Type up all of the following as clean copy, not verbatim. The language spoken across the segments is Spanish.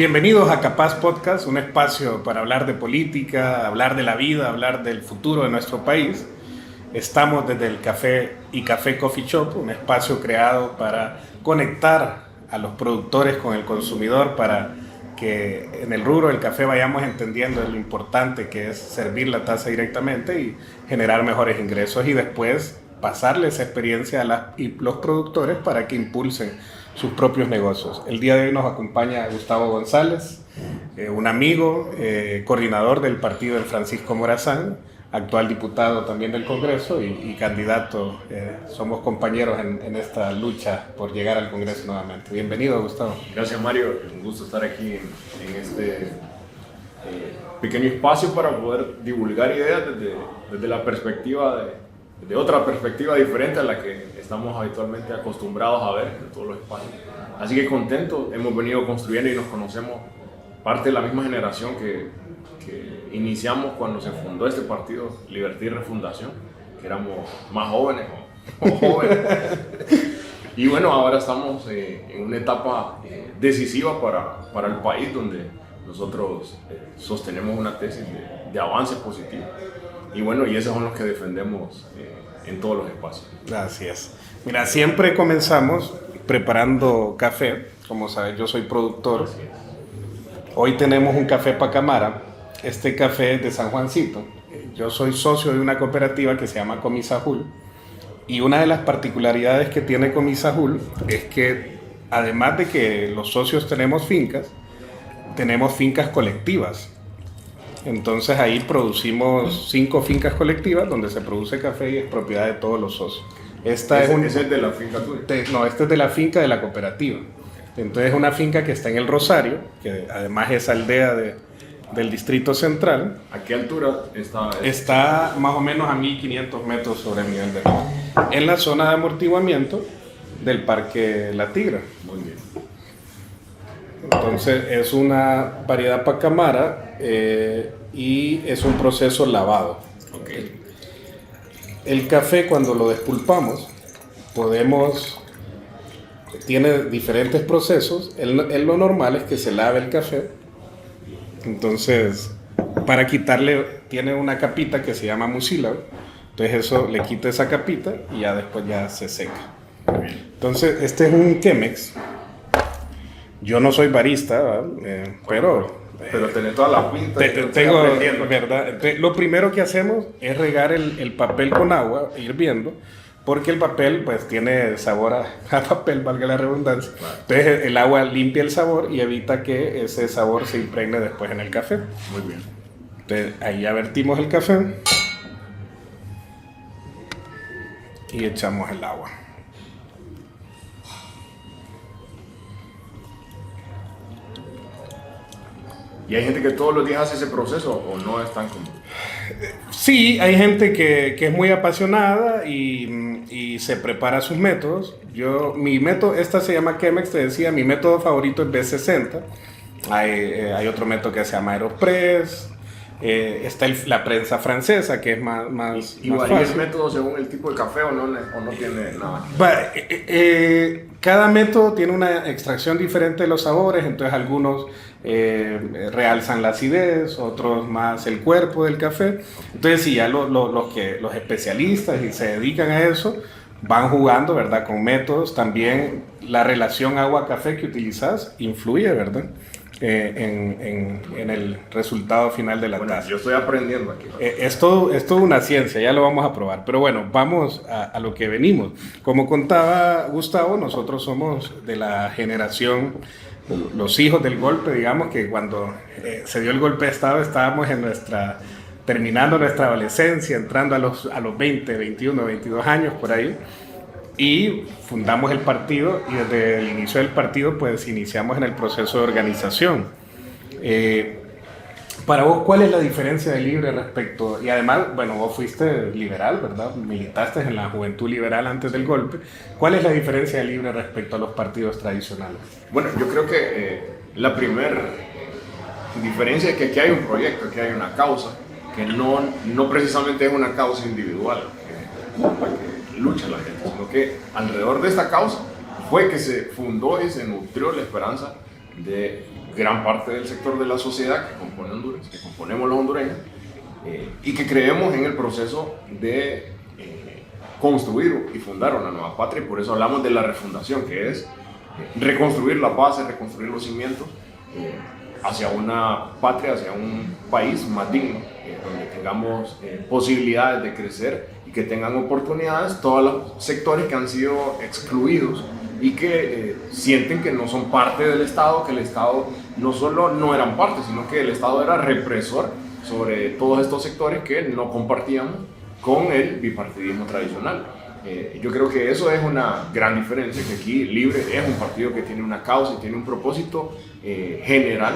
Bienvenidos a Capaz Podcast, un espacio para hablar de política, hablar de la vida, hablar del futuro de nuestro país. Estamos desde el Café y Café Coffee Shop, un espacio creado para conectar a los productores con el consumidor para que en el rubro del café vayamos entendiendo lo importante que es servir la taza directamente y generar mejores ingresos y después pasarle esa experiencia a los productores para que impulsen sus propios negocios. El día de hoy nos acompaña Gustavo González, un amigo, coordinador del partido del Francisco Morazán, actual diputado también del Congreso y candidato. Somos compañeros en esta lucha por llegar al Congreso nuevamente. Bienvenido, Gustavo. Gracias, Mario. Un gusto estar aquí en este pequeño espacio para poder divulgar ideas desde la perspectiva de otra perspectiva diferente a la que estamos habitualmente acostumbrados a ver en todos los espacios. Así que contento, hemos venido construyendo y nos conocemos parte de la misma generación que iniciamos cuando se fundó este partido, Libertad y Refundación, que éramos más jóvenes o jóvenes. Y bueno, ahora estamos en una etapa decisiva para el país, donde nosotros sostenemos una tesis de avance positivo. Y bueno, y esos son los que defendemos en todos los espacios. Gracias. Mira, siempre comenzamos preparando café. Como sabes, yo soy productor. Hoy tenemos un café Pacamara. Este café es de San Juancito. Yo soy socio de una cooperativa que se llama Comisahul. Y una de las particularidades que tiene Comisahul es que, además de que los socios tenemos fincas colectivas. Entonces ahí producimos 5 fincas colectivas donde se produce café y es propiedad de todos los socios. ¿Ese es de la finca tuya? No, este es de la finca de la cooperativa. Entonces es una finca que está en El Rosario, que además es aldea del Distrito Central. ¿A qué altura está? Está más o menos a 1500 metros sobre el nivel del mar, en la zona de amortiguamiento del Parque La Tigra. Muy bien. Entonces es una variedad Pacamara y es un proceso lavado. Okay. El café, cuando lo despulpamos, tiene diferentes procesos. Lo normal es que se lave el café. Entonces, para quitarle, tiene una capita que se llama mucílago. Entonces eso le quita esa capita y ya después ya se seca. Entonces, este es un Chemex. Yo no soy barista, pero tenés toda la pinta. Tengo, ¿verdad? Entonces, lo primero que hacemos es regar el papel con agua, hirviendo, porque el papel pues tiene sabor a papel, valga la redundancia. Claro. Entonces el agua limpia el sabor y evita que ese sabor se impregne después en el café. Muy bien. Entonces ahí ya vertimos el café y echamos el agua. ¿Y hay gente que todos los días hace ese proceso o no es tan común? Sí, hay gente que es muy apasionada y se prepara sus métodos. Mi método, esta se llama Chemex, te decía, mi método favorito es B60. Hay otro método que se llama Aeropress. Está la prensa francesa, que es más ¿Y varía el método según el tipo de café o no tiene nada? Cada método tiene una extracción diferente de los sabores, entonces algunos realzan la acidez, otros más el cuerpo del café. Entonces sí, ya los especialistas y se dedican a eso van jugando, ¿verdad? Con métodos. También la relación agua-café que utilizas influye, ¿verdad? En el resultado final de la taza. Yo estoy aprendiendo aquí. Es todo una ciencia, ya lo vamos a probar. Pero bueno, vamos a lo que venimos. Como contaba Gustavo, nosotros somos de la generación, los hijos del golpe, digamos, que cuando se dio el golpe de Estado estábamos terminando nuestra adolescencia, entrando a los 20, 21, 22 años por ahí. Y fundamos el partido y desde el inicio del partido pues iniciamos en el proceso de organización. Para vos, ¿cuál es la diferencia de Libre respecto? Y además, bueno, vos fuiste liberal, ¿verdad? Militaste en la Juventud Liberal antes del golpe. ¿Cuál es la diferencia de Libre respecto a los partidos tradicionales? Bueno, yo creo que la primera diferencia es que aquí hay un proyecto, que hay una causa, que no precisamente es una causa individual por la que lucha la gente, sino que alrededor de esta causa fue que se fundó y se nutrió la esperanza de gran parte del sector de la sociedad que compone Honduras, que componemos los hondureños, y que creemos en el proceso de construir y fundar una nueva patria, y por eso hablamos de la refundación, que es reconstruir la base, reconstruir los cimientos hacia una patria, hacia un país más digno, donde tengamos posibilidades de crecer y que tengan oportunidades todos los sectores que han sido excluidos y que sienten que no son parte del Estado, que el Estado no solo no eran parte, sino que el Estado era represor sobre todos estos sectores que no compartíamos con el bipartidismo tradicional. Yo creo que eso es una gran diferencia, que aquí Libre es un partido que tiene una causa y tiene un propósito general,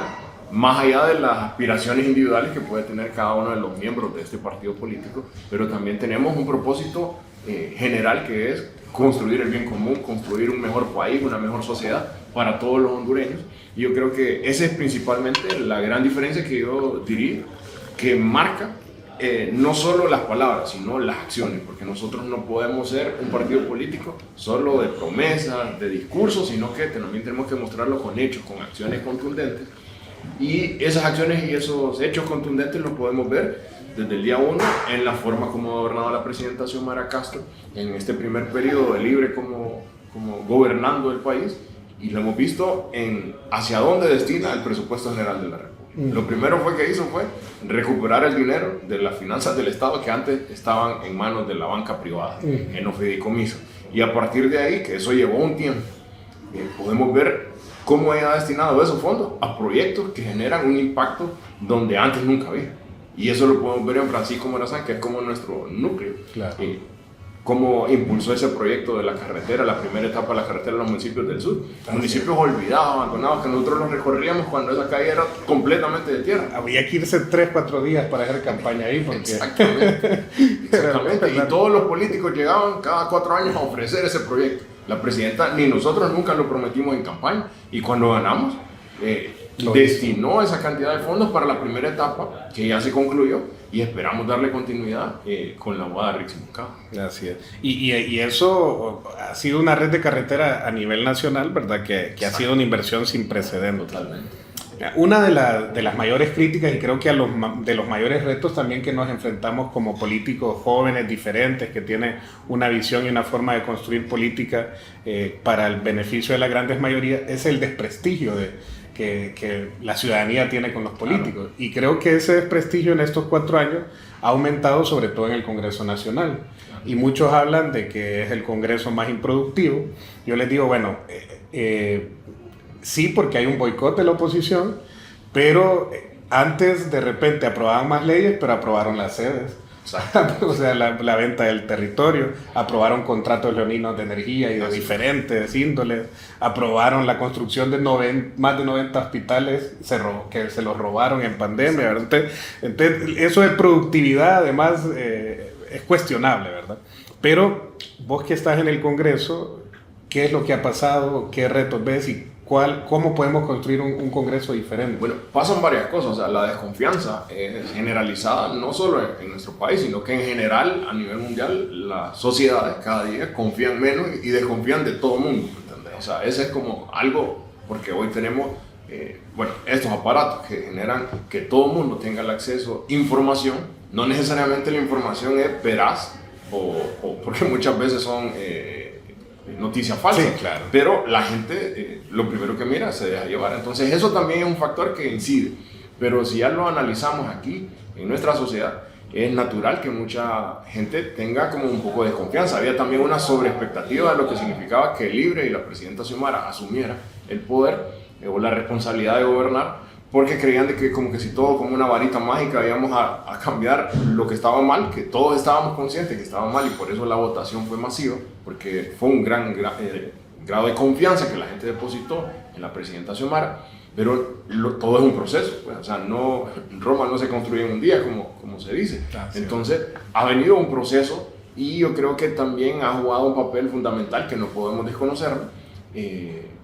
más allá de las aspiraciones individuales que puede tener cada uno de los miembros de este partido político, pero también tenemos un propósito general, que es construir el bien común, construir un mejor país, una mejor sociedad para todos los hondureños. Y yo creo que esa es principalmente la gran diferencia que yo diría que marca no solo las palabras, sino las acciones, porque nosotros no podemos ser un partido político solo de promesas, de discursos, sino que también tenemos que mostrarlo con hechos, con acciones contundentes. Y esas acciones y esos hechos contundentes los podemos ver desde el día 1 en la forma como ha gobernado la presidenta Xiomara Castro en este primer periodo de Libre como gobernando el país, y lo hemos visto en hacia dónde destina el presupuesto general de la República. Lo primero que hizo fue recuperar el dinero de las finanzas del Estado que antes estaban en manos de la banca privada, en los fideicomisos. Y a partir de ahí, que eso llevó un tiempo, podemos ver cómo ella ha destinado esos fondos a proyectos que generan un impacto donde antes nunca había. Y eso lo podemos ver en Francisco Morazán, que es como nuestro núcleo. Claro. Cómo impulsó ese proyecto de la carretera, la primera etapa de la carretera de los municipios del sur. Municipios olvidados, abandonados, que nosotros los recorríamos cuando esa calle era completamente de tierra. Había que irse 3-4 días para hacer campaña ahí. Porque... Exactamente. Y todos los políticos llegaban cada 4 años a ofrecer ese proyecto. La presidenta, ni nosotros nunca lo prometimos en campaña, y cuando ganamos, destinó esa cantidad de fondos para la primera etapa, que ya se concluyó, y esperamos darle continuidad con la boda de Rix Moncada. Así es. Y eso ha sido una red de carretera a nivel nacional, ¿verdad? Que ha sido una inversión sin precedentes. Totalmente. Una de las mayores críticas, y creo que de los mayores retos también que nos enfrentamos como políticos jóvenes, diferentes, que tienen una visión y una forma de construir política para el beneficio de las grandes mayorías, es el desprestigio que la ciudadanía tiene con los políticos. Claro. Y creo que ese desprestigio en estos 4 años ha aumentado, sobre todo en el Congreso Nacional. Y muchos hablan de que es el Congreso más improductivo. Yo les digo, bueno, sí, porque hay un boicot de la oposición, pero antes de repente aprobaban más leyes, pero aprobaron las sedes. O sea, la venta del territorio, aprobaron contratos leoninos de energía y de diferentes índoles, aprobaron la construcción de más de 90 hospitales que se los robaron en pandemia, ¿verdad? Entonces, eso de productividad además es cuestionable, ¿verdad? Pero vos que estás en el Congreso, ¿qué es lo que ha pasado? ¿Qué retos ves? ¿Y cómo podemos construir un Congreso diferente? Bueno, pasan varias cosas. O sea, la desconfianza es generalizada, no solo en nuestro país, sino que en general, a nivel mundial, las sociedades cada día confían menos y desconfían de todo el mundo, ¿entendés? O sea, ese es como algo, porque hoy tenemos estos aparatos que generan que todo el mundo tenga el acceso a información. No necesariamente la información es veraz, o porque muchas veces son noticias falsas, sí, claro. Pero la gente lo primero que mira se deja llevar. Entonces eso también es un factor que incide. Pero si ya lo analizamos aquí en nuestra sociedad, es natural que mucha gente tenga como un poco de desconfianza. Había también una sobreexpectativa de lo que significaba que Libre y la presidenta Xiomara asumiera el poder o la responsabilidad de gobernar, porque creían de que como que si todo como una varita mágica íbamos a cambiar lo que estaba mal, que todos estábamos conscientes que estaba mal, y por eso la votación fue masiva, porque fue un gran grado de confianza que la gente depositó en la presidenta Xiomara. Pero todo es un proceso, pues. O sea, Roma no se construye en un día, como se dice. Entonces, ha venido un proceso, y yo creo que también ha jugado un papel fundamental que no podemos desconocer.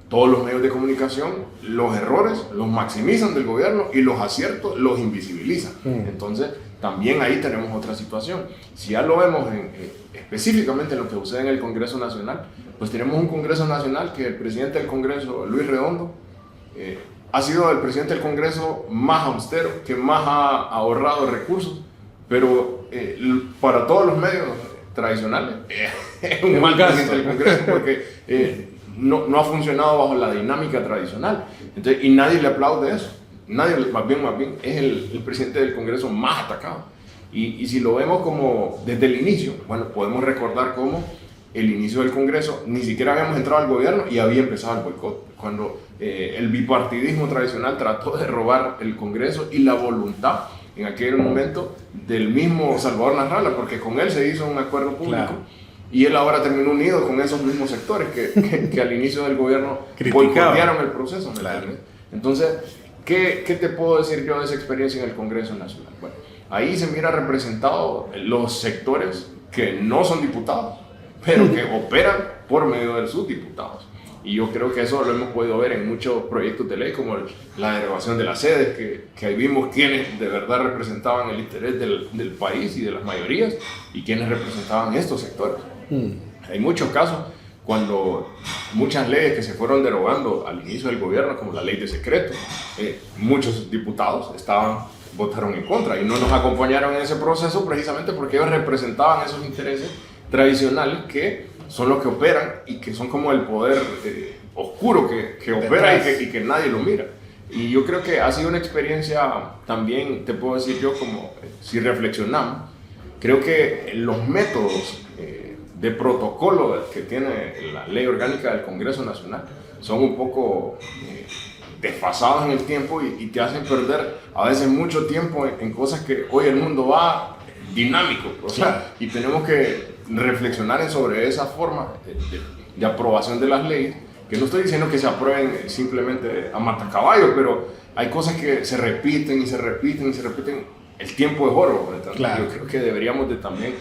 Todos los medios de comunicación, los errores los maximizan del gobierno y los aciertos los invisibilizan. Entonces, también ahí tenemos otra situación. Si ya lo vemos específicamente en lo que sucede en el Congreso Nacional, pues tenemos un Congreso Nacional que el presidente del Congreso, Luis Redondo, ha sido el presidente del Congreso más austero, que más ha ahorrado recursos, pero para todos los medios tradicionales es un mal presidente del Congreso porque no ha funcionado bajo la dinámica tradicional. Entonces, y nadie le aplaude eso. Nadie, más bien es el presidente del Congreso más atacado. Y si lo vemos como desde el inicio, bueno, podemos recordar cómo el inicio del Congreso, ni siquiera habíamos entrado al gobierno y había empezado el boicot. Cuando el bipartidismo tradicional trató de robar el Congreso y la voluntad en aquel momento del mismo Salvador Nasralla, porque con él se hizo un acuerdo público. Claro. Y él ahora terminó unido con esos mismos sectores que al inicio del gobierno boicotearon el proceso. Claro. Entonces, ¿qué te puedo decir yo de esa experiencia en el Congreso Nacional? Bueno, ahí se mira representado los sectores que no son diputados, pero que operan por medio de sus diputados. Y yo creo que eso lo hemos podido ver en muchos proyectos de ley, como la derogación de las sedes, que ahí vimos quienes de verdad representaban el interés del país y de las mayorías, y quienes representaban estos sectores. Hay muchos casos cuando muchas leyes que se fueron derogando al inicio del gobierno, como la ley de secreto, muchos diputados votaron en contra y no nos acompañaron en ese proceso precisamente porque ellos representaban esos intereses tradicionales que son los que operan y que son como el poder oscuro que opera y que nadie lo mira. Y yo creo que ha sido una experiencia también, te puedo decir yo, como si reflexionamos, creo que los métodos de protocolo que tiene la ley orgánica del Congreso Nacional son un poco desfasados en el tiempo y te hacen perder a veces mucho tiempo en cosas que hoy el mundo va dinámico, o sea, y tenemos que reflexionar sobre esa forma de aprobación de las leyes, que no estoy diciendo que se aprueben simplemente a matacaballo, pero hay cosas que se repiten y se repiten y se repiten. El tiempo es oro, claro. Yo creo que deberíamos de también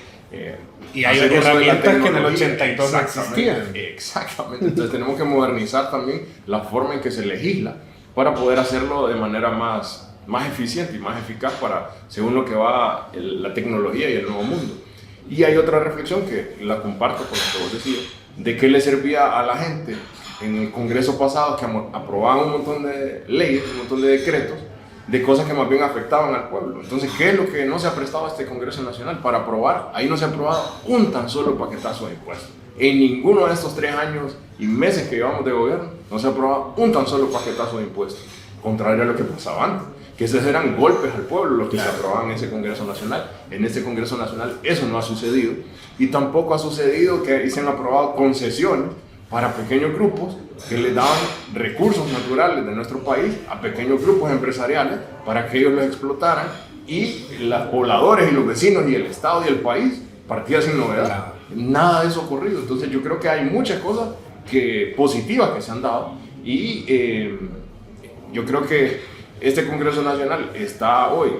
y hay herramientas que en el 82 no existían. Exactamente, entonces tenemos que modernizar también la forma en que se legisla para poder hacerlo de manera más eficiente y más eficaz para según lo que va la tecnología y el nuevo mundo. Y hay otra reflexión que la comparto con lo que vos decías, de qué le servía a la gente en el Congreso pasado que aprobaban un montón de leyes, un montón de decretos, de cosas que más bien afectaban al pueblo. Entonces, ¿qué es lo que no se ha prestado a este Congreso Nacional para aprobar? Ahí no se ha aprobado un tan solo paquetazo de impuestos. En ninguno de estos 3 años y meses que llevamos de gobierno, no se ha aprobado un tan solo paquetazo de impuestos, contrario a lo que pasaba antes, que esos eran golpes al pueblo los que se aprobaban en ese Congreso Nacional. En este Congreso Nacional eso no ha sucedido, y tampoco ha sucedido que se han aprobado concesiones para pequeños grupos que le daban recursos naturales de nuestro país a pequeños grupos empresariales para que ellos los explotaran, y los pobladores y los vecinos y el Estado y el país partían sin novedad. Claro. Nada de eso ha ocurrido. Entonces yo creo que hay muchas cosas positivas que se han dado, y yo creo que este Congreso Nacional está hoy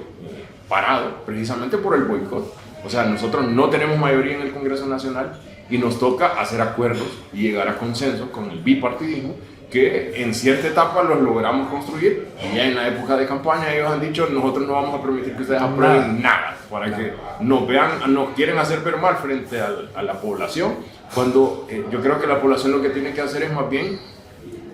parado precisamente por el boicot. O sea, nosotros no tenemos mayoría en el Congreso Nacional y nos toca hacer acuerdos y llegar a consenso con el bipartidismo, que en cierta etapa los logramos construir, y ya en la época de campaña ellos han dicho: nosotros no vamos a permitir que ustedes aprueben nada, para que nos vean, nos quieren hacer ver mal frente a la población, cuando yo creo que la población lo que tiene que hacer es más bien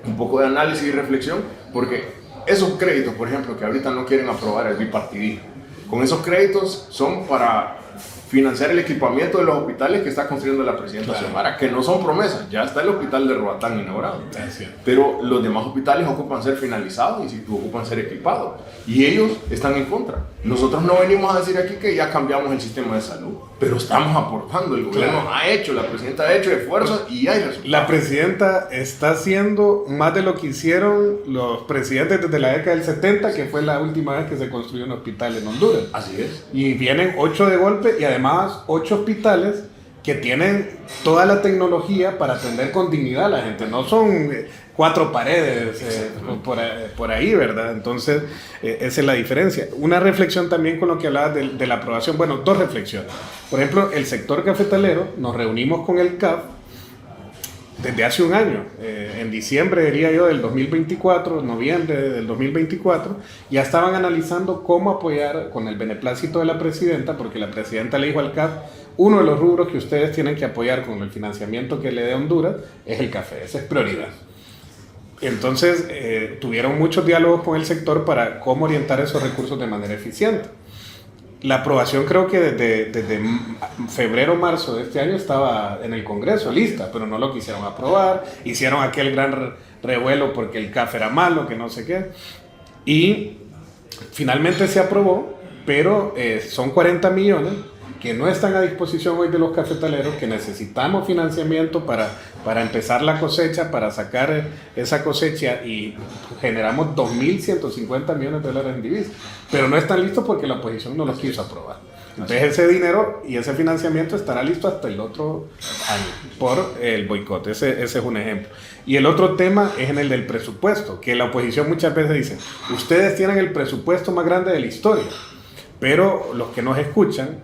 un poco de análisis y reflexión, porque esos créditos, por ejemplo, que ahorita no quieren aprobar el bipartidismo, con esos créditos son para financiar el equipamiento de los hospitales que está construyendo la presidenta Xiomara, que no son promesas. Ya está el hospital de Roatán inaugurado, pero los demás hospitales ocupan ser finalizados y si ocupan ser equipados, y ellos están en contra. Nosotros no venimos a decir aquí que ya cambiamos el sistema de salud, pero estamos aportando. El gobierno ha hecho, la presidenta ha hecho esfuerzos y hay resultados. La presidenta está haciendo más de lo que hicieron los presidentes desde la década del 70, que fue la última vez que se construyó un hospital en Honduras. Así es. Y vienen 8 de golpe, y además 8 hospitales que tienen toda la tecnología para atender con dignidad a la gente. No son 4 paredes por ahí, ¿verdad? Entonces, esa es la diferencia. Una reflexión también con lo que hablabas de la aprobación. Bueno, 2 reflexiones. Por ejemplo, el sector cafetalero, nos reunimos con el CAF desde hace un año, en diciembre, diría yo, del 2024, noviembre del 2024, ya estaban analizando cómo apoyar con el beneplácito de la presidenta, porque la presidenta le dijo al CAF: uno de los rubros que ustedes tienen que apoyar con el financiamiento que le dé Honduras es el café, esa es prioridad. Entonces, tuvieron muchos diálogos con el sector para cómo orientar esos recursos de manera eficiente. La aprobación creo que desde febrero o marzo de este año estaba en el Congreso lista, pero no lo quisieron aprobar. Hicieron aquel gran revuelo porque el CAF era malo, que no sé qué. Y finalmente se aprobó, pero son 40 millones que no están a disposición hoy de los cafetaleros, que necesitamos financiamiento para empezar la cosecha, para sacar esa cosecha, y generamos 2.150 millones de dólares en divisas, pero no están listos porque la oposición no los quiso aprobar. Entonces ese dinero y ese financiamiento estará listo hasta el otro año por el boicot. Ese es un ejemplo. Y el otro tema es en el del presupuesto, que la oposición muchas veces dice, ustedes tienen el presupuesto más grande de la historia, pero los que nos escuchan,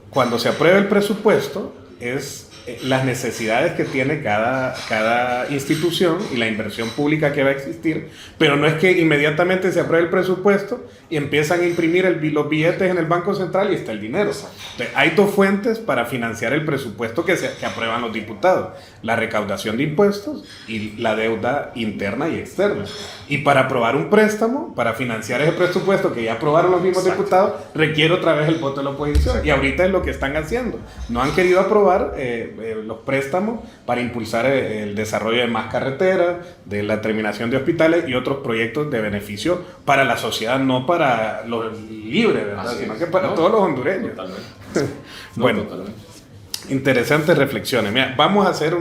cuando se aprueba el presupuesto, es las necesidades que tiene cada institución y la inversión pública que va a existir, pero no es que inmediatamente se apruebe el presupuesto y empiezan a imprimir los billetes en el Banco Central y está el dinero. Entonces, hay dos fuentes para financiar el presupuesto que aprueban los diputados: la recaudación de impuestos y la deuda interna y externa. Y para aprobar un préstamo, para financiar ese presupuesto que ya aprobaron los mismos diputados, requiere otra vez el voto de la oposición. Y ahorita es lo que están haciendo. No han querido aprobar los préstamos para impulsar el desarrollo de más carreteras, de la terminación de hospitales y otros proyectos de beneficio para la sociedad, no para los libres, ¿verdad? Sino que para todos los hondureños. Totalmente. Bueno, totalmente. Interesantes reflexiones. Mira, vamos a hacer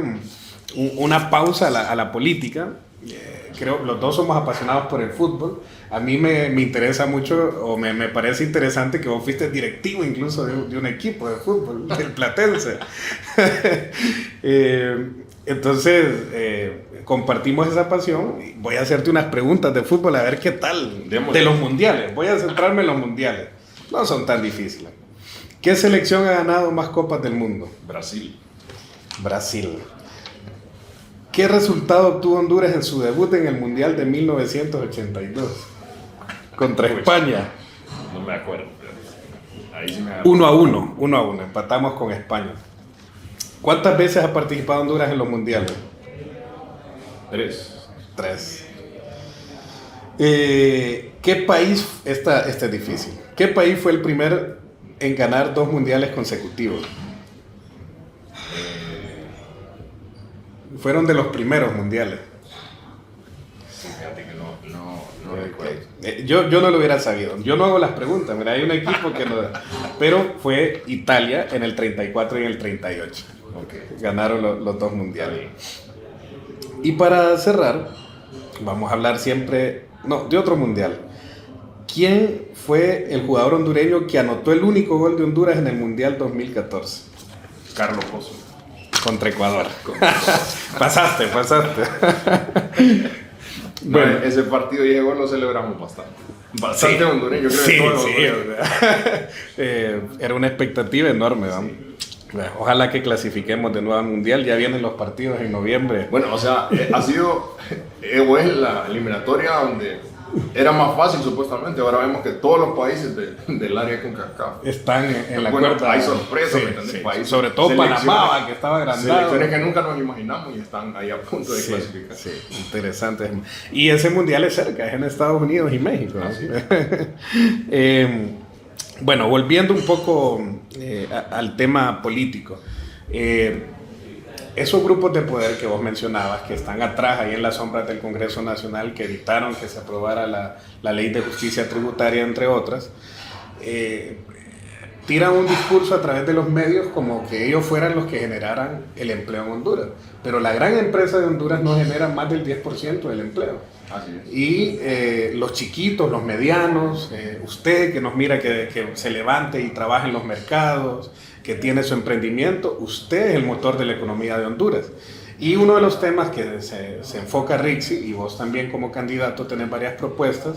una pausa a la política. Creo los dos somos apasionados por el fútbol. A mí me interesa mucho, o me parece interesante que vos fuiste directivo incluso de un equipo de fútbol, del Platense. Entonces, compartimos esa pasión. Voy a hacerte unas preguntas de fútbol a ver qué tal. De los mundiales. Voy a centrarme en los mundiales. No son tan difíciles. ¿Qué selección ha ganado más copas del mundo? Brasil. ¿Qué resultado obtuvo Honduras en su debut en el Mundial de 1982? Contra España. No me acuerdo. Ahí sí me acuerdo. 1-1, empatamos con España. ¿Cuántas veces ha participado Honduras en los mundiales? 3. ¿Qué país, esta es difícil, qué país fue el primer en ganar 2 mundiales consecutivos? Fueron de los primeros mundiales. Fíjate que no recuerdo. Yo no lo hubiera sabido. Yo no hago las preguntas. Mira, hay un equipo que no. Pero fue Italia en el 34 y en el 38. Okay. Ganaron los 2 mundiales. Y para cerrar, vamos a hablar siempre, de otro mundial. ¿Quién fue el jugador hondureño que anotó el único gol de Honduras en el Mundial 2014? Carlos Pozo. Contra Ecuador. Pasaste. Bueno, ese partido y ese gol lo celebramos bastante hondureño, creo. Era una expectativa enorme, ¿no? Ojalá que clasifiquemos de nuevo al Mundial. Ya vienen los partidos en noviembre. Bueno, o sea, ha sido la eliminatoria donde era más fácil supuestamente. Ahora vemos que todos los países del área con CONCACAF están en la cuerda. Hay sorpresas, sí. Países, sobre todo Panamá, que estaba agrandado. Selecciones que nunca nos imaginamos y están ahí a punto de clasificar. Sí, interesante. Y ese mundial es cerca, es en Estados Unidos y México, ¿no? Bueno, volviendo un poco al tema político. Esos grupos de poder que vos mencionabas, que están atrás, ahí en las sombras del Congreso Nacional, que evitaron que se aprobara la ley de justicia tributaria, entre otras, tiran un discurso a través de los medios como que ellos fueran los que generaran el empleo en Honduras. Pero la gran empresa de Honduras no genera más del 10% del empleo. Así es. Y los chiquitos, los medianos, usted que nos mira que se levante y trabaja en los mercados, que tiene su emprendimiento, usted es el motor de la economía de Honduras. Y uno de los temas que se enfoca Rixi, y vos también como candidato tenés varias propuestas,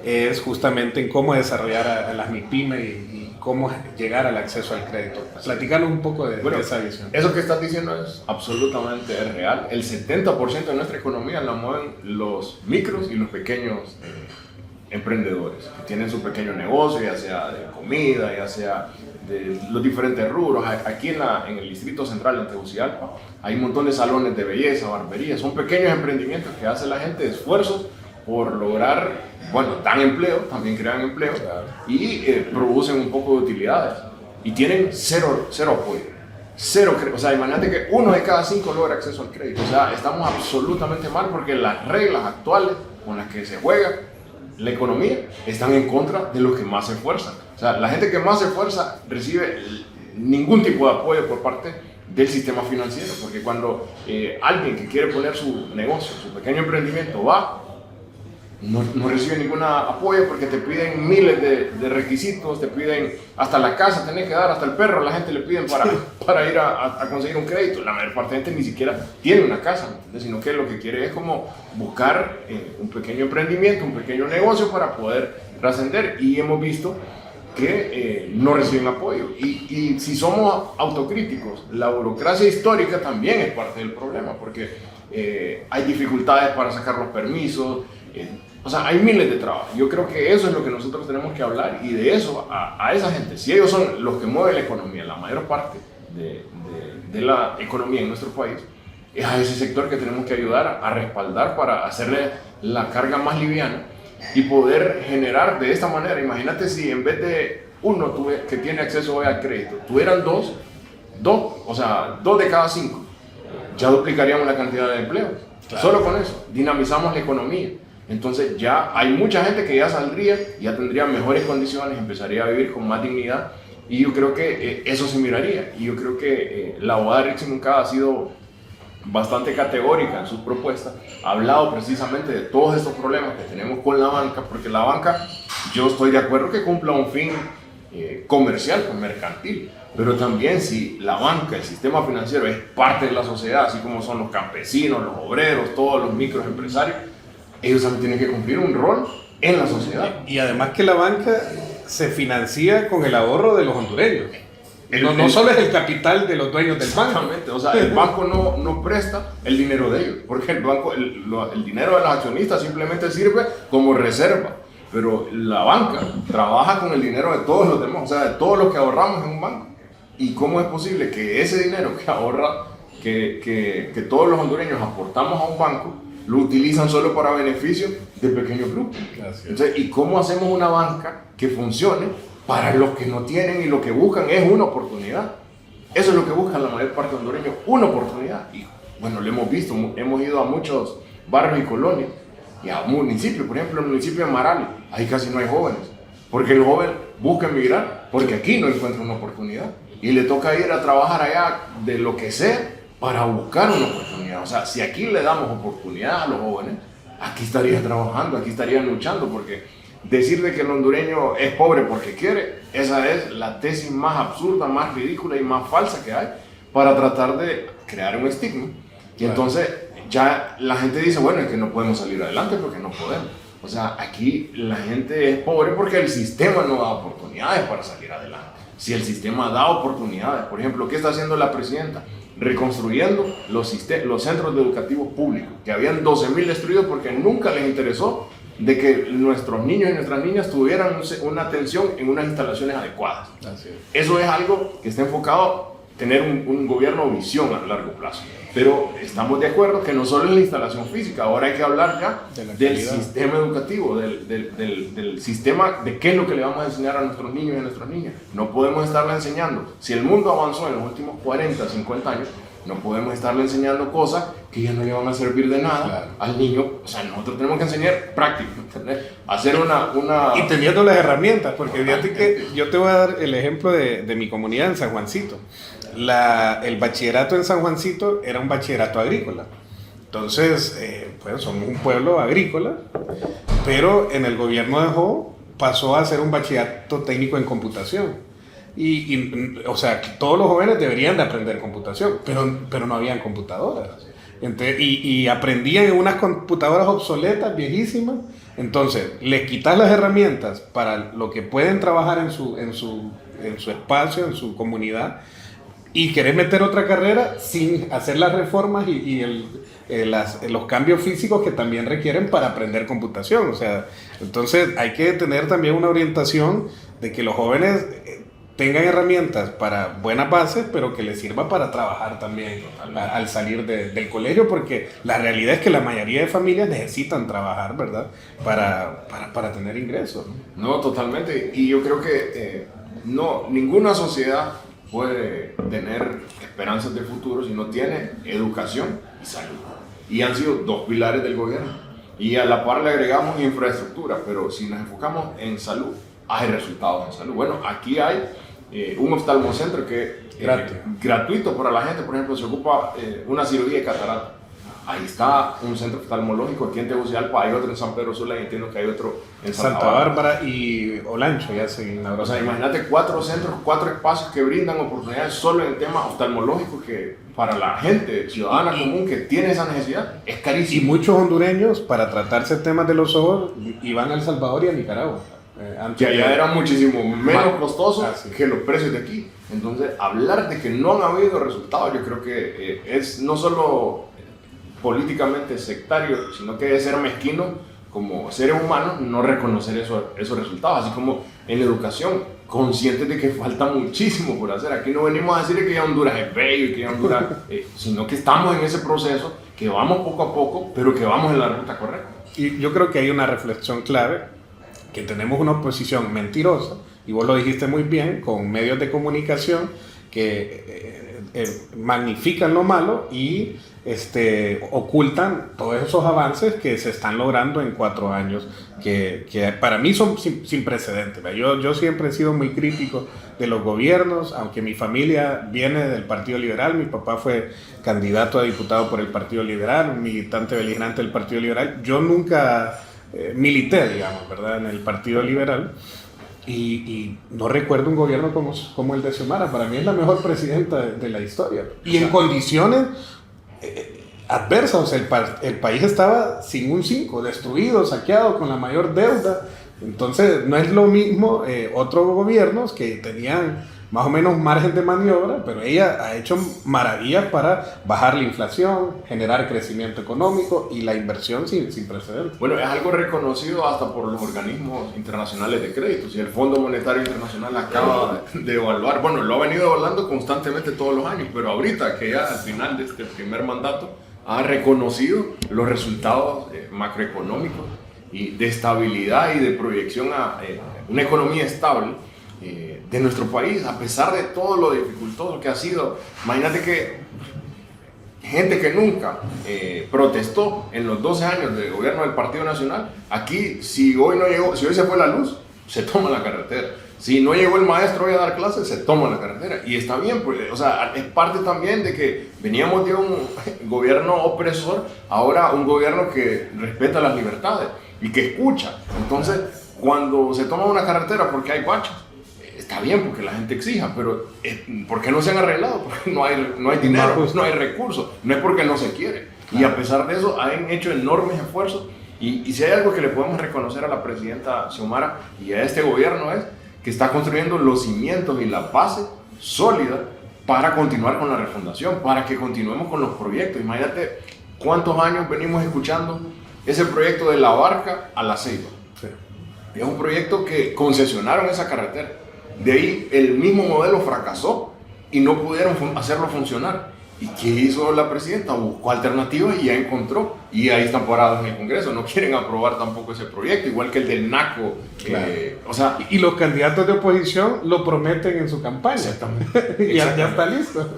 es justamente en cómo desarrollar a las MIPYME y cómo llegar al acceso al crédito. Platicanos un poco de esa visión. Eso que estás diciendo es absolutamente real. El 70% de nuestra economía la mueven los micros y los pequeños emprendedores que tienen su pequeño negocio, ya sea de comida, ya sea de los diferentes rubros. Aquí en el Distrito Central, en Tegucigalpa, hay un montón de salones de belleza, barberías. Son pequeños emprendimientos que hace la gente, esfuerzos por lograr, bueno, dan empleo, también crean empleo, claro, y producen un poco de utilidades. Y tienen cero apoyo. O sea, imagínate que 1 de cada 5 logra acceso al crédito. O sea, estamos absolutamente mal porque las reglas actuales con las que se juega la economía están en contra de los que más se esfuerzan. O sea, la gente que más se esfuerza recibe ningún tipo de apoyo por parte del sistema financiero, porque cuando alguien que quiere poner su negocio, su pequeño emprendimiento va, no recibe ningún apoyo porque te piden miles de requisitos, te piden hasta la casa, tenés que dar, hasta el perro la gente le piden para ir a conseguir un crédito. La mayor parte de gente ni siquiera tiene una casa, ¿entiendes? Sino que lo que quiere es como buscar un pequeño emprendimiento, un pequeño negocio para poder trascender, y hemos visto que no reciben apoyo. Y si somos autocríticos, la burocracia histórica también es parte del problema, porque hay dificultades para sacar los permisos. O sea, hay miles de trabas. Yo creo que eso es lo que nosotros tenemos que hablar, y de eso a esa gente, si ellos son los que mueven la economía, la mayor parte de la economía en nuestro país, es a ese sector que tenemos que ayudar a respaldar para hacerle la carga más liviana y poder generar de esta manera. Imagínate si en vez de uno que tiene acceso hoy al crédito, tuvieran dos, o sea, 2 de cada 5, ya duplicaríamos la cantidad de empleos. Claro. Solo con eso, dinamizamos la economía. Entonces ya hay mucha gente que ya saldría, ya tendría mejores condiciones, empezaría a vivir con más dignidad, y yo creo que eso se miraría. Y yo creo que la abogada Rixi Moncada ha sido bastante categórica en sus propuestas, ha hablado precisamente de todos estos problemas que tenemos con la banca, porque la banca, yo estoy de acuerdo que cumpla un fin comercial, mercantil, pero también si la banca, el sistema financiero, es parte de la sociedad, así como son los campesinos, los obreros, todos los microempresarios, ellos también tienen que cumplir un rol en la sociedad. Y además que la banca se financia con el ahorro de los hondureños. No solo es el capital de los dueños del banco. Exactamente, o sea, el banco no presta el dinero de ellos, porque el banco, el dinero de los accionistas simplemente sirve como reserva, pero la banca trabaja con el dinero de todos los demás, o sea, de todos los que ahorramos en un banco. ¿Y cómo es posible que ese dinero que ahorra, que todos los hondureños aportamos a un banco, lo utilizan solo para beneficio de pequeños grupos? Entonces, ¿y cómo hacemos una banca que funcione para los que no tienen y lo que buscan es una oportunidad? Eso es lo que buscan la mayor parte de hondureños, una oportunidad. Y bueno, lo hemos visto, hemos ido a muchos barrios y colonias y a municipios, por ejemplo, el municipio de Marali, ahí casi no hay jóvenes, porque el joven busca emigrar, porque aquí no encuentra una oportunidad y le toca ir a trabajar allá de lo que sea para buscar una oportunidad. O sea, si aquí le damos oportunidad a los jóvenes, aquí estarían trabajando, aquí estarían luchando, porque decir de que el hondureño es pobre porque quiere, esa es la tesis más absurda, más ridícula y más falsa que hay para tratar de crear un estigma. Y entonces ya la gente dice, bueno, es que no podemos salir adelante porque no podemos. O sea, aquí la gente es pobre porque el sistema no da oportunidades para salir adelante. Si el sistema da oportunidades, por ejemplo, ¿qué está haciendo la presidenta? Reconstruyendo los centros educativos públicos, que habían 12,000 destruidos porque nunca les interesó de que nuestros niños y nuestras niñas tuvieran una atención en unas instalaciones adecuadas. Así es. Eso es algo que está enfocado a tener un gobierno visión a largo plazo. Pero estamos de acuerdo que no solo es la instalación física, ahora hay que hablar ya del sistema educativo, del sistema de qué es lo que le vamos a enseñar a nuestros niños y a nuestras niñas. No podemos estarle enseñando, si el mundo avanzó en los últimos 40, 50 años, no podemos estarle enseñando cosas que ya no le van a servir de nada al niño. O sea, nosotros tenemos que enseñar práctico, ¿entendés? Hacer una... Y teniendo las herramientas, porque fíjate que yo te voy a dar el ejemplo de mi comunidad en San Juancito. El bachillerato en San Juancito era un bachillerato agrícola. Entonces, pues somos un pueblo agrícola, pero en el gobierno de Jo pasó a ser un bachillerato técnico en computación. O sea, que todos los jóvenes deberían de aprender computación, pero no habían computadoras. Entonces, y aprendían en unas computadoras obsoletas, viejísimas. Entonces, les quitas las herramientas para lo que pueden trabajar en su espacio, en su comunidad. y querés meter otra carrera sin hacer las reformas los cambios físicos que también requieren para aprender computación. O sea, entonces hay que tener también una orientación de que los jóvenes tengan herramientas para buenas bases, pero que les sirva para trabajar también al salir del colegio, porque la realidad es que la mayoría de familias necesitan trabajar, ¿verdad? Para tener ingresos, ¿no? No, totalmente. Y yo creo que ninguna sociedad puede tener esperanzas de futuro si no tiene educación y salud. Y han sido dos pilares del gobierno. Y a la par le agregamos infraestructura, pero si nos enfocamos en salud, hay resultados en salud. Bueno, aquí hay un oftalmocentro que gratuito para la gente. Por ejemplo, se ocupa una cirugía de catarata. Ahí está un centro oftalmológico aquí en Tegucigalpa, hay otro en San Pedro Sula y entiendo que hay otro en Santa Bárbara y Olancho ya se inauguró. O sea, imagínate 4 centros, 4 espacios que brindan oportunidades solo en el tema oftalmológico, que para la gente ciudadana común que tiene esa necesidad es carísimo. Y muchos hondureños, para tratarse temas de los ojos, iban a El Salvador y a Nicaragua. Que allá era muchísimo menos costoso que los precios de aquí. Entonces, hablar de que no han habido resultados, yo creo que es no solo políticamente sectario, sino que debe ser mezquino como seres humanos no reconocer esos resultados, así como en la educación, conscientes de que falta muchísimo por hacer. Aquí no venimos a decir que ya Honduras es bello y que ya Honduras, sino que estamos en ese proceso, que vamos poco a poco, pero que vamos en la ruta correcta. Y yo creo que hay una reflexión clave, que tenemos una oposición mentirosa, y vos lo dijiste muy bien, con medios de comunicación que magnifican lo malo y ocultan todos esos avances que se están logrando en 4 años, que para mí son sin precedentes. Yo siempre he sido muy crítico de los gobiernos, aunque mi familia viene del Partido Liberal. Mi papá fue candidato a diputado por el Partido Liberal, un militante beligerante del Partido Liberal. Yo nunca milité, digamos, ¿verdad?, en el Partido Liberal. Y no recuerdo un gobierno como el de Xiomara. Para mí es la mejor presidenta de la historia. Y en condiciones adversas. O sea, el país estaba sin un 5, destruido, saqueado, con la mayor deuda. Entonces, no es lo mismo otros gobiernos que tenían más o menos margen de maniobra, pero ella ha hecho maravillas para bajar la inflación, generar crecimiento económico y la inversión sin precedentes. Bueno, es algo reconocido hasta por los organismos internacionales de créditos, y el Fondo Monetario Internacional acaba de evaluar, bueno, lo ha venido evaluando constantemente todos los años, pero ahorita que ya al final de este primer mandato ha reconocido los resultados macroeconómicos y de estabilidad y de proyección a una economía estable de nuestro país, a pesar de todo lo dificultoso que ha sido. Imagínate que gente que nunca protestó en los 12 años de gobierno del Partido Nacional, aquí si hoy se fue la luz, se toma la carretera. Si no llegó el maestro hoy a dar clases, se toma la carretera. Y está bien, pues, o sea, es parte también de que veníamos de un gobierno opresor, ahora un gobierno que respeta las libertades y que escucha. Entonces, cuando se toma una carretera porque hay baches, está bien porque la gente exija, pero ¿por qué no se han arreglado? Porque no hay dinero, no hay recursos, no es porque no se quiere. Claro. Y a pesar de eso han hecho enormes esfuerzos, y si hay algo que le podemos reconocer a la presidenta Xiomara y a este gobierno es que está construyendo los cimientos y la base sólida para continuar con la refundación, para que continuemos con los proyectos. Imagínate cuántos años venimos escuchando ese proyecto de La Barca a La Ceiba. Sí. Es un proyecto que concesionaron esa carretera. De ahí el mismo modelo fracasó y no pudieron hacerlo funcionar. ¿Y qué hizo la presidenta? Buscó alternativas y ya encontró. Y ahí están parados en el Congreso. No quieren aprobar tampoco ese proyecto, igual que el del NACO. Claro. O sea, y los candidatos de oposición lo prometen en su campaña. Exactamente. Ya está listo.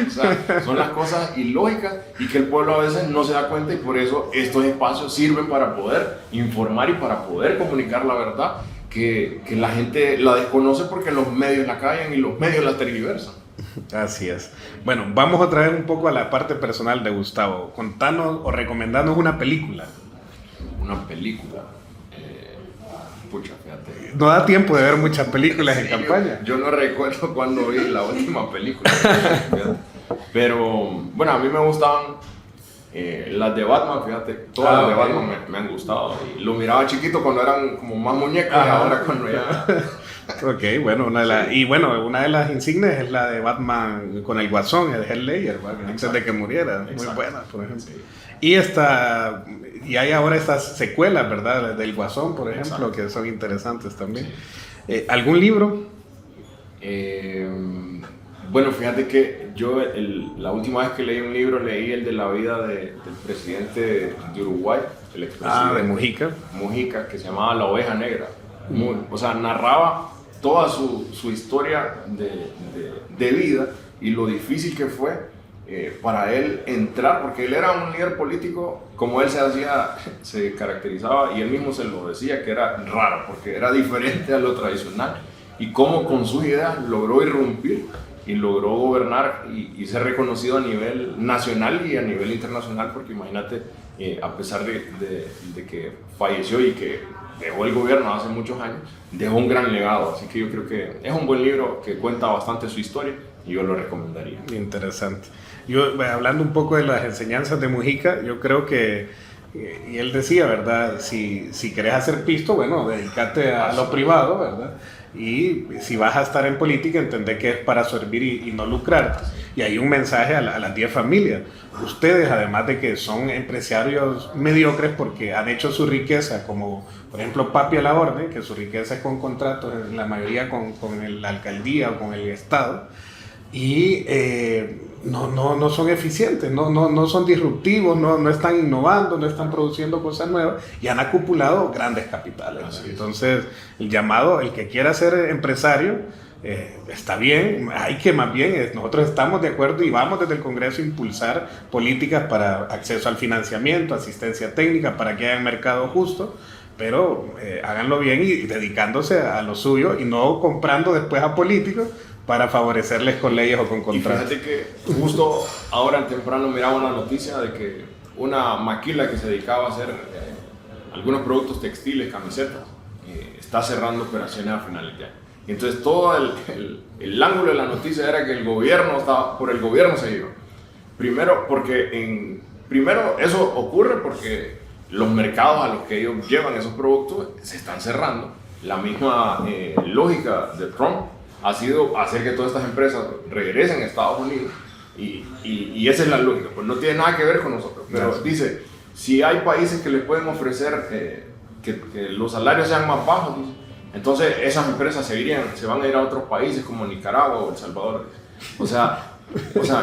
O sea, son las cosas ilógicas y que el pueblo a veces no se da cuenta, y por eso estos espacios sirven para poder informar y para poder comunicar la verdad que la gente la desconoce porque los medios la callan y los medios la tergiversan. Así es. Bueno, vamos a traer un poco a la parte personal de Gustavo. Contanos o recomendanos una película. Una película. Pucha, fíjate. No da tiempo de ver muchas películas en campaña. Yo no recuerdo cuándo vi la última película. Pero, bueno, a mí me gustaban las de Batman, fíjate. Todas las de Batman me han gustado. Y lo miraba chiquito cuando eran como más muñecos, y ahora cuando ya Ok, bueno, una de las insignias es la de Batman con el Guasón, el Heath Ledger, antes de que muriera. Muy buena, por ejemplo. Sí. Y hay ahora estas secuelas, ¿verdad? Del Guasón, por ejemplo, que son interesantes también. Sí. ¿Algún libro? Bueno, fíjate que yo la última vez que leí un libro leí el de la vida del presidente de Uruguay, el expresidente de Mujica. Mujica, que se llamaba La Oveja Negra. O sea, narraba toda su historia de vida y lo difícil que fue para él entrar, porque él era un líder político, como él se caracterizaba, y él mismo se lo decía, que era raro, porque era diferente a lo tradicional, y cómo con sus ideas logró irrumpir y logró gobernar y ser reconocido a nivel nacional y a nivel internacional, porque imagínate, a pesar de que falleció y que dejó el gobierno hace muchos años, dejó un gran legado. Así que yo creo que es un buen libro que cuenta bastante su historia y yo lo recomendaría. Interesante. Yo, hablando un poco de las enseñanzas de Mujica, yo creo que, y él decía, ¿verdad? Si querés hacer pisto, bueno, dedícate a lo privado, ¿verdad? Y si vas a estar en política, entendé que es para servir y no lucrarte. Y hay un mensaje a las 10 familias. Ustedes, además de que son empresarios mediocres porque han hecho su riqueza, como por ejemplo Papi a la Orden, que su riqueza es con contratos, en la mayoría con la alcaldía o con el Estado, y no son eficientes, no son disruptivos, no están innovando, no están produciendo cosas nuevas y han acumulado grandes capitales. Entonces, el llamado, el que quiera ser empresario, está bien, hay que más bien, nosotros estamos de acuerdo y vamos desde el Congreso a impulsar políticas para acceso al financiamiento, asistencia técnica, para que haya un mercado justo, pero háganlo bien y dedicándose a lo suyo y no comprando después a políticos para favorecerles con leyes o con contratos. Y fíjate que justo ahora en temprano miraba una noticia de que una maquila que se dedicaba a hacer algunos productos textiles, camisetas, está cerrando operaciones a finales de año. Y entonces todo el ángulo de la noticia era que el gobierno por el gobierno se iba. Primero eso ocurre porque los mercados a los que ellos llevan esos productos se están cerrando. La misma lógica de Trump ha sido hacer que todas estas empresas regresen a Estados Unidos y esa es la lógica, pues no tiene nada que ver con nosotros, pero dice, si hay países que les pueden ofrecer que los salarios sean más bajos, dice, entonces esas empresas se van a ir a otros países como Nicaragua o El Salvador. O sea,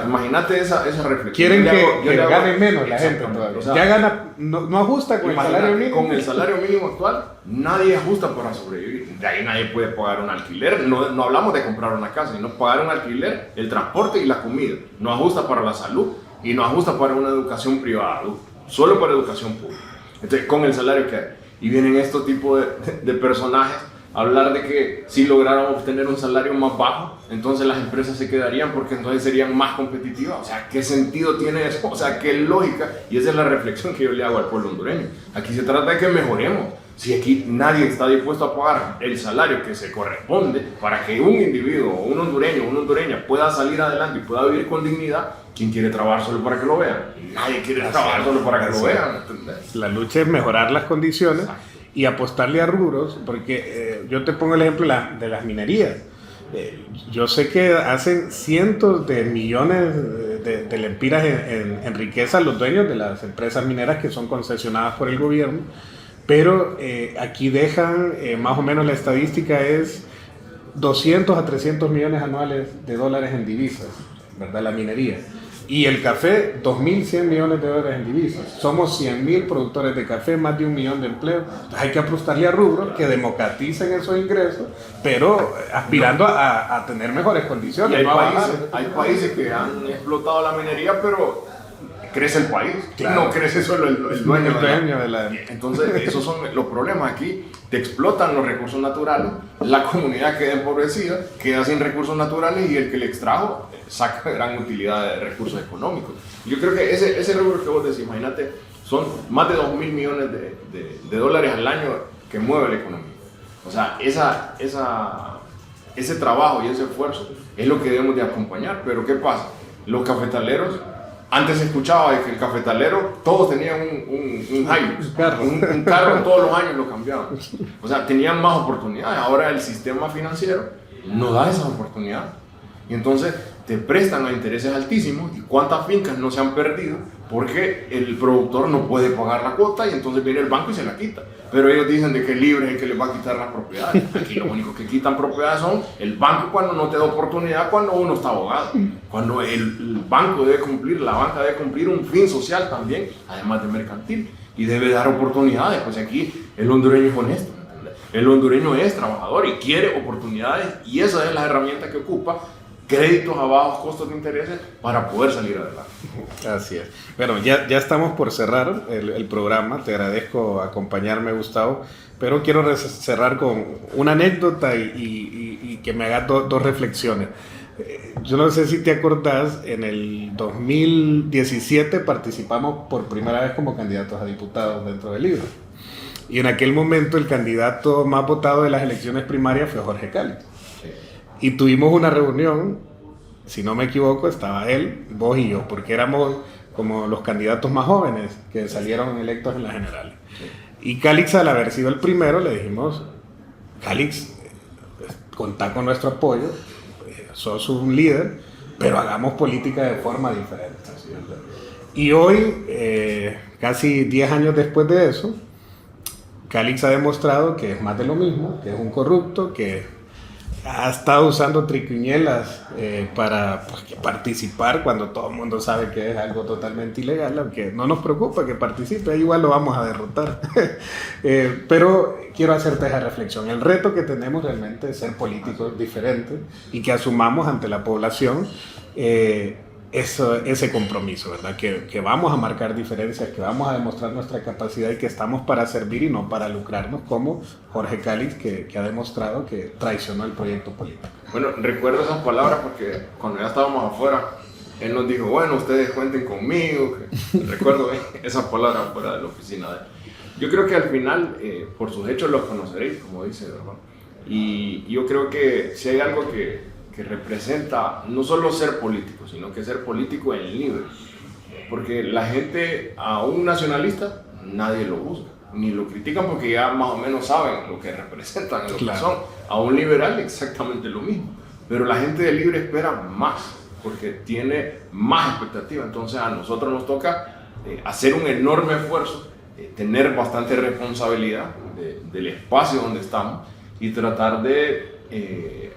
imagínate esa reflexión. Quieren que gane menos la gente todavía. O sea, ya gana, no ajusta con el salario mínimo. Con el salario mínimo actual, nadie ajusta para sobrevivir. De ahí nadie puede pagar un alquiler. No hablamos de comprar una casa, sino pagar un alquiler, el transporte y la comida. No ajusta para la salud y no ajusta para una educación privada, solo para educación pública. Entonces, con el salario que hay. Y vienen estos tipos de personajes hablar de que si lograran obtener un salario más bajo, entonces las empresas se quedarían porque entonces serían más competitivas. O sea, ¿qué sentido tiene eso? O sea, ¿qué lógica? Y esa es la reflexión que yo le hago al pueblo hondureño. Aquí se trata de que mejoremos. Si aquí nadie está dispuesto a pagar el salario que se corresponde para que un individuo, un hondureño, una hondureña pueda salir adelante y pueda vivir con dignidad, ¿quién quiere trabajar solo para que lo vean? Nadie quiere trabajar solo para que lo vean. ¿Entendés? La lucha es mejorar las condiciones. Exacto. Y apostarle a rubros, porque yo te pongo el ejemplo de las minerías. Yo sé que hacen cientos de millones de lempiras en riqueza los dueños de las empresas mineras que son concesionadas por el gobierno, pero aquí dejan, más o menos la estadística es 200 a 300 millones anuales de dólares en divisas, ¿verdad? La minería. Y el café, 2.100 millones de dólares en divisas. Somos 100.000 productores de café, más de 1 millón de empleos. Entonces hay que apostarle a rubros que democraticen esos ingresos, pero aspirando a tener mejores condiciones. Y hay países que han explotado la minería, pero crece el país, claro. No crece solo el dueño de la... Entonces esos son los problemas aquí. Te explotan los recursos naturales, la comunidad queda empobrecida, queda sin recursos naturales y el que le extrajo saca gran utilidad de recursos económicos. Yo creo que ese rubro que vos decís, imagínate, son más de 2.000 millones de dólares al año que mueve la economía. O sea, ese trabajo y ese esfuerzo es lo que debemos de acompañar. Pero ¿qué pasa? Los cafetaleros Antes se escuchaba de que el cafetalero, todos tenían un Hilux, un carro, todos los años lo cambiaban. O sea, tenían más oportunidades. Ahora el sistema financiero no da esas oportunidades. Y entonces te prestan a intereses altísimos. ¿Y cuántas fincas no se han perdido? Porque el productor no puede pagar la cuota y entonces viene el banco y se la quita. Pero ellos dicen de que el libre es el que les va a quitar las propiedades. Aquí lo único que quitan propiedades son el banco cuando no te da oportunidad, cuando uno está abogado. Cuando el banco debe cumplir, la banca debe cumplir un fin social también, además de mercantil. Y debe dar oportunidades. Pues aquí el hondureño es honesto. El hondureño es trabajador y quiere oportunidades. Y esa es la herramienta que ocupa. Créditos a bajos costos de intereses para poder salir adelante. Así es. Bueno, ya estamos por cerrar el programa. Te agradezco acompañarme, Gustavo, pero quiero cerrar con una anécdota y que me hagas dos reflexiones. Yo no sé si te acordás, en el 2017 participamos por primera vez como candidatos a diputados dentro del Libre. Y en aquel momento el candidato más votado de las elecciones primarias fue Jorge Cálix. Y tuvimos una reunión, si no me equivoco, estaba él, vos y yo, porque éramos como los candidatos más jóvenes que salieron electos en las generales. Y Cálix, al haber sido el primero, le dijimos, Cálix, contá con nuestro apoyo, sos un líder, pero hagamos política de forma diferente. Y hoy, casi 10 años después de eso, Cálix ha demostrado que es más de lo mismo, que es un corrupto, que ha estado usando triquiñuelas para participar cuando todo el mundo sabe que es algo totalmente ilegal, aunque no nos preocupa que participe, igual lo vamos a derrotar. Pero quiero hacerte esa reflexión. El reto que tenemos realmente es ser políticos diferentes y que asumamos ante la población ese compromiso, ¿verdad? Que vamos a marcar diferencias, que vamos a demostrar nuestra capacidad y que estamos para servir y no para lucrarnos, como Jorge Cálix, que ha demostrado que traicionó el proyecto político. Bueno, recuerdo esas palabras porque cuando ya estábamos afuera, él nos dijo, bueno, ustedes cuenten conmigo. Recuerdo esas palabras afuera de la oficina de él. Yo creo que al final, por sus hechos los conoceréis, como dice, ¿verdad? Y yo creo que si hay algo que representa no solo ser político, sino que ser político en libre. Porque la gente, a un nacionalista, nadie lo juzga, ni lo critican porque ya más o menos saben lo que representan, lo que son. A un liberal exactamente lo mismo. Pero la gente de libre espera más, porque tiene más expectativa. Entonces a nosotros nos toca hacer un enorme esfuerzo, tener bastante responsabilidad del espacio donde estamos y tratar de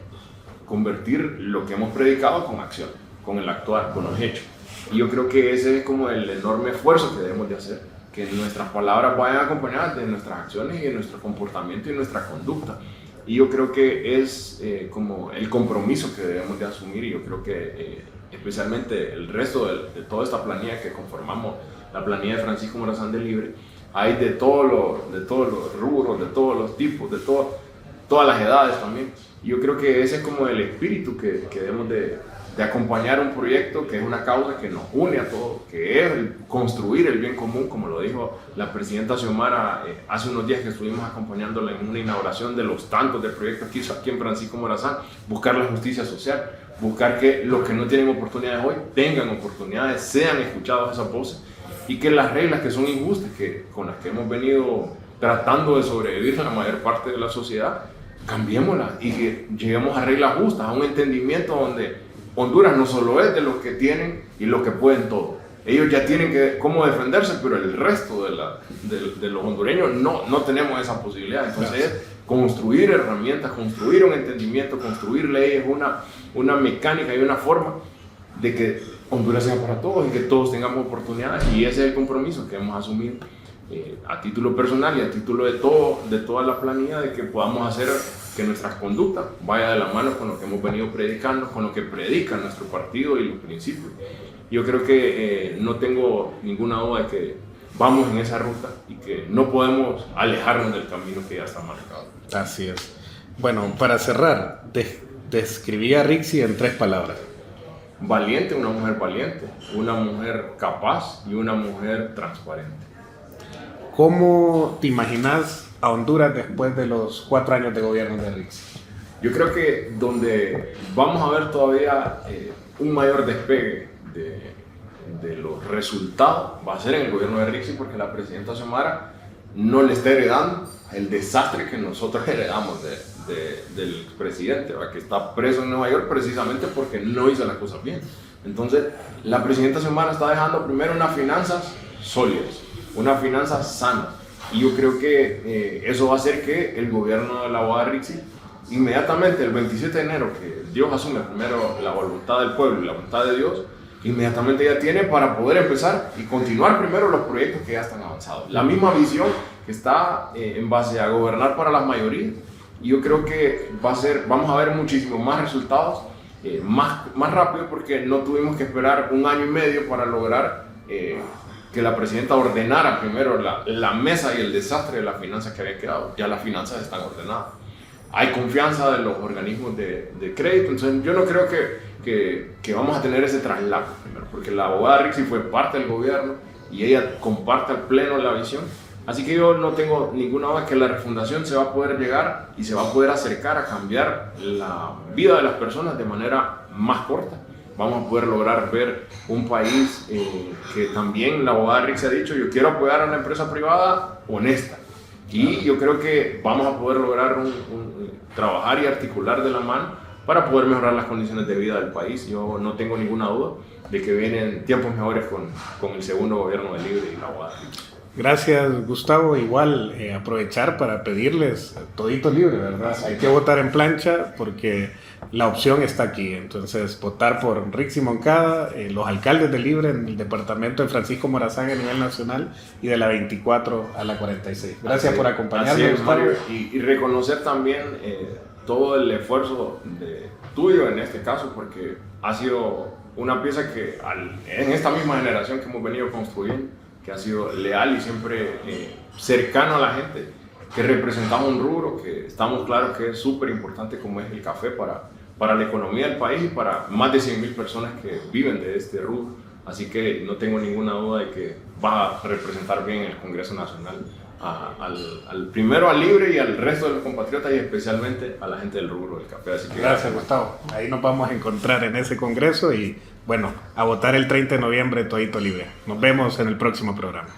convertir lo que hemos predicado con acción, con el actuar, con los hechos. Y yo creo que ese es como el enorme esfuerzo que debemos de hacer, que nuestras palabras vayan acompañadas de nuestras acciones y de nuestro comportamiento y nuestra conducta. Y yo creo que es como el compromiso que debemos de asumir, y yo creo que especialmente el resto de toda esta planilla que conformamos, la planilla de Francisco Morazán de Libre, hay de todos los rubros, de todos los tipos, de todas las edades también. Yo creo que ese es como el espíritu que debemos de acompañar un proyecto que es una causa que nos une a todos, que es construir el bien común, como lo dijo la presidenta Xiomara hace unos días que estuvimos acompañándola en una inauguración de los tantos del proyecto que hizo aquí en Francisco Morazán, buscar la justicia social, buscar que los que no tienen oportunidades hoy tengan oportunidades, sean escuchados esas voces, y que las reglas que son injustas, con las que hemos venido tratando de sobrevivir la mayor parte de la sociedad, cambiémoslas y que lleguemos a reglas justas, a un entendimiento donde Honduras no solo es de los que tienen y los que pueden todo. Ellos ya tienen cómo defenderse, pero el resto de los hondureños no tenemos esa posibilidad. Entonces es construir herramientas, construir un entendimiento, construir leyes, una mecánica y una forma de que Honduras sea para todos y que todos tengamos oportunidades. Y ese es el compromiso que hemos asumido a título personal y a título de toda la planilla, de que podamos hacer que nuestra conducta vaya de la mano con lo que hemos venido predicando, con lo que predica nuestro partido y los principios. Yo creo que no tengo ninguna duda de que vamos en esa ruta y que no podemos alejarnos del camino que ya está marcado. Así es. Bueno, para cerrar, describí a Rixi en 3 palabras. Valiente, una mujer valiente, una mujer capaz y una mujer transparente. ¿Cómo te imaginas a Honduras después de los 4 años de gobierno de Rixi? Yo creo que donde vamos a ver todavía un mayor despegue de los resultados va a ser en el gobierno de Rixi, porque la presidenta Xiomara no le está heredando el desastre que nosotros heredamos del presidente, ¿va? Que está preso en Nueva York precisamente porque no hizo las cosas bien. Entonces, la presidenta Xiomara está dejando primero unas finanzas sólidas, unas finanzas sanas, y yo creo que eso va a hacer que el gobierno de la abogada Rixi, inmediatamente el 27 de enero, que Dios asume primero la voluntad del pueblo y la voluntad de Dios, inmediatamente ya tiene para poder empezar y continuar primero los proyectos que ya están avanzados. La misma visión que está en base a gobernar para las mayorías, y yo creo que vamos a ver muchísimos más resultados, más rápido, porque no tuvimos que esperar 1 año y medio para lograr que la presidenta ordenara primero la mesa y el desastre de las finanzas que habían quedado. Ya las finanzas están ordenadas. Hay confianza de los organismos de crédito, entonces yo no creo que vamos a tener ese traslado primero, porque la abogada Rixi fue parte del gobierno y ella comparte al pleno la visión. Así que yo no tengo ninguna duda que la refundación se va a poder llegar y se va a poder acercar a cambiar la vida de las personas de manera más corta. Vamos a poder lograr ver un país que también la abogada Rixi ha dicho: yo quiero apoyar a una empresa privada honesta. Y yo creo que vamos a poder lograr trabajar y articular de la mano para poder mejorar las condiciones de vida del país. Yo no tengo ninguna duda de que vienen tiempos mejores con el segundo gobierno de Libre y la abogada Rixi. Gracias, Gustavo. Igual aprovechar para pedirles todito libre, ¿verdad? Hay que votar en plancha porque la opción está aquí. Entonces, votar por Rixi Moncada, los alcaldes de Libre en el departamento de Francisco Morazán a nivel nacional y de la 24 a la 46. Gracias por acompañarnos, Mario. Y reconocer también todo el esfuerzo tuyo en este caso, porque ha sido una pieza que en esta misma generación que hemos venido construyendo, que ha sido leal y siempre cercano a la gente, que representamos un rubro que estamos claros que es súper importante, como es el café para la economía del país y para más de 100,000 personas que viven de este rubro. Así que no tengo ninguna duda de que va a representar bien el Congreso Nacional primero al Libre y al resto de los compatriotas, y especialmente a la gente del rubro del café. Así que gracias, Gustavo. Ahí nos vamos a encontrar en ese congreso y bueno, a votar el 30 de noviembre todito Libre. Nos vemos en el próximo programa.